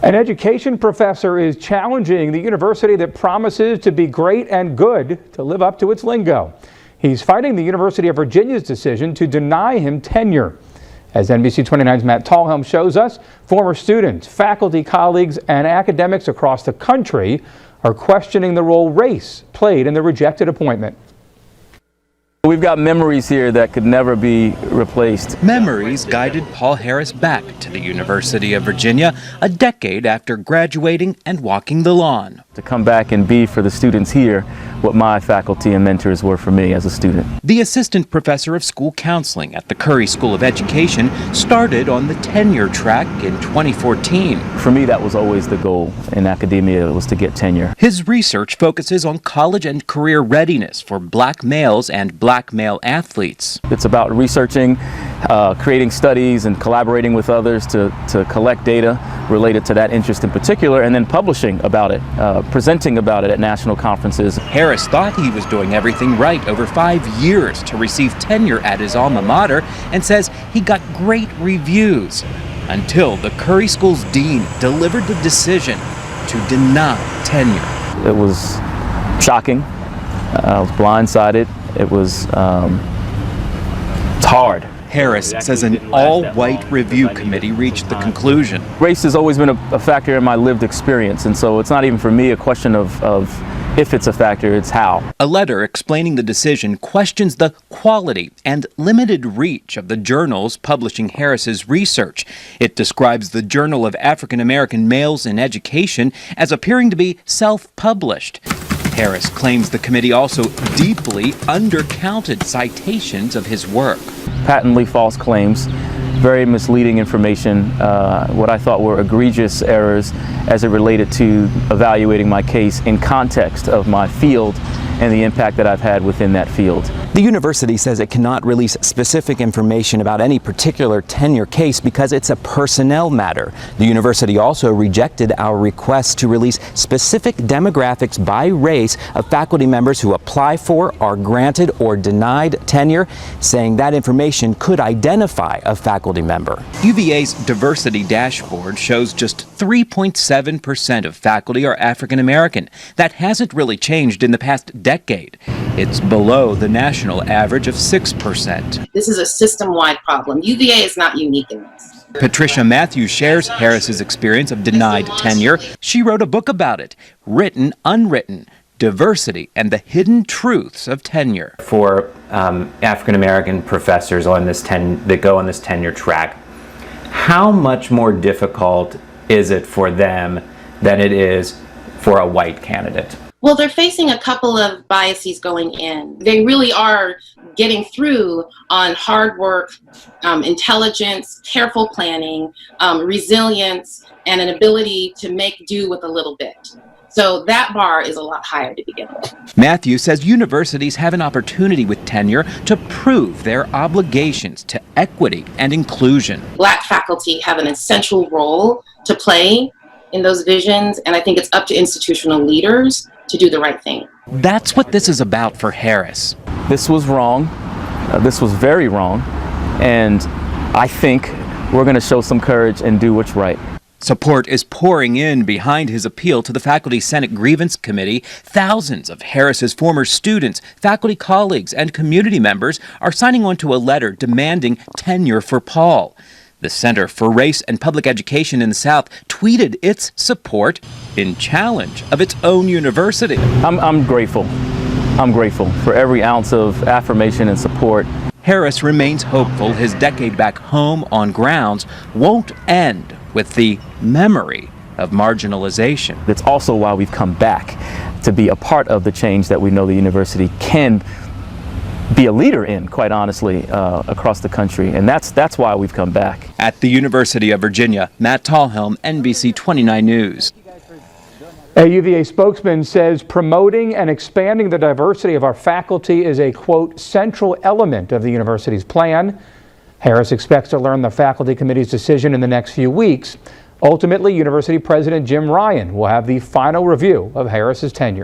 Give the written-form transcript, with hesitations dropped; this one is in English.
An education professor is challenging the university that promises to be great and good to live up to its lingo. He's fighting the University of Virginia's decision to deny him tenure. As NBC 29's Matt Tallhelm shows us, former students, faculty, colleagues, and academics across the country are questioning the role race played in the rejected appointment. We've got memories here that could never be replaced. Memories guided Paul Harris back to the University of Virginia a decade after graduating and walking the lawn. To come back and be for the students here what my faculty and mentors were for me as a student. The assistant professor of school counseling at the Curry School of Education started on the tenure track in 2014. For me, that was always the goal in academia, was to get tenure. His research focuses on college and career readiness for black males and black male athletes. It's about researching, creating studies and collaborating with others to collect data related to that interest in particular, and then publishing about it, presenting about it at national conferences. Harris thought he was doing everything right over 5 years to receive tenure at his alma mater and says he got great reviews until the Curry School's dean delivered the decision to deny tenure. It was shocking. I was blindsided. It was it's hard. Harris says an all-white review committee reached the conclusion. Race has always been a factor in my lived experience, and so it's not even for me a question of if it's a factor, it's how. A letter explaining the decision questions the quality and limited reach of the journals publishing Harris's research. It describes the Journal of African American Males in Education as appearing to be self-published. Harris claims the committee also deeply undercounted citations of his work. Patently false claims, very misleading information, what I thought were egregious errors as it related to evaluating my case in context of my field and the impact that I've had within that field. The university says it cannot release specific information about any particular tenure case because it's a personnel matter. The university also rejected our request to release specific demographics by race of faculty members who apply for, are granted, or denied tenure, saying that information could identify a faculty member. UVA's diversity dashboard shows just 3.7% of faculty are African American. That hasn't really changed in the past decade. It's below the national average of 6%. This is a system-wide problem. UVA is not unique in this. Patricia Matthews shares Harris's experience of denied tenure. She wrote a book about it, Written, Unwritten, Diversity and the Hidden Truths of Tenure. For African American professors that go on this tenure track, how much more difficult is it for them than it is for a white candidate? Well, they're facing a couple of biases going in. They really are getting through on hard work, intelligence, careful planning, resilience, and an ability to make do with a little bit. So that bar is a lot higher to begin with. Matthew says universities have an opportunity with tenure to prove their obligations to equity and inclusion. Black faculty have an essential role to play in those visions, and I think it's up to institutional leaders to do the right thing. That's what this is about for Harris. This was wrong. This was very wrong. And I think we're going to show some courage and do what's right. Support is pouring in behind his appeal to the Faculty Senate Grievance Committee. Thousands of Harris's former students, faculty colleagues, and community members are signing on to a letter demanding tenure for Paul. The Center for Race and Public Education in the South tweeted its support in challenge of its own university. I'm grateful. I'm grateful for every ounce of affirmation and support. Harris remains hopeful his decade back home on grounds won't end with the memory of marginalization. That's also why we've come back, to be a part of the change that we know the university can be a leader in, quite honestly, across the country. And that's why we've come back. At the University of Virginia, Matt Tallhelm, NBC 29 News. A UVA spokesman says promoting and expanding the diversity of our faculty is a, quote, central element of the university's plan. Harris expects to learn the faculty committee's decision in the next few weeks. Ultimately, University President Jim Ryan will have the final review of Harris's tenure.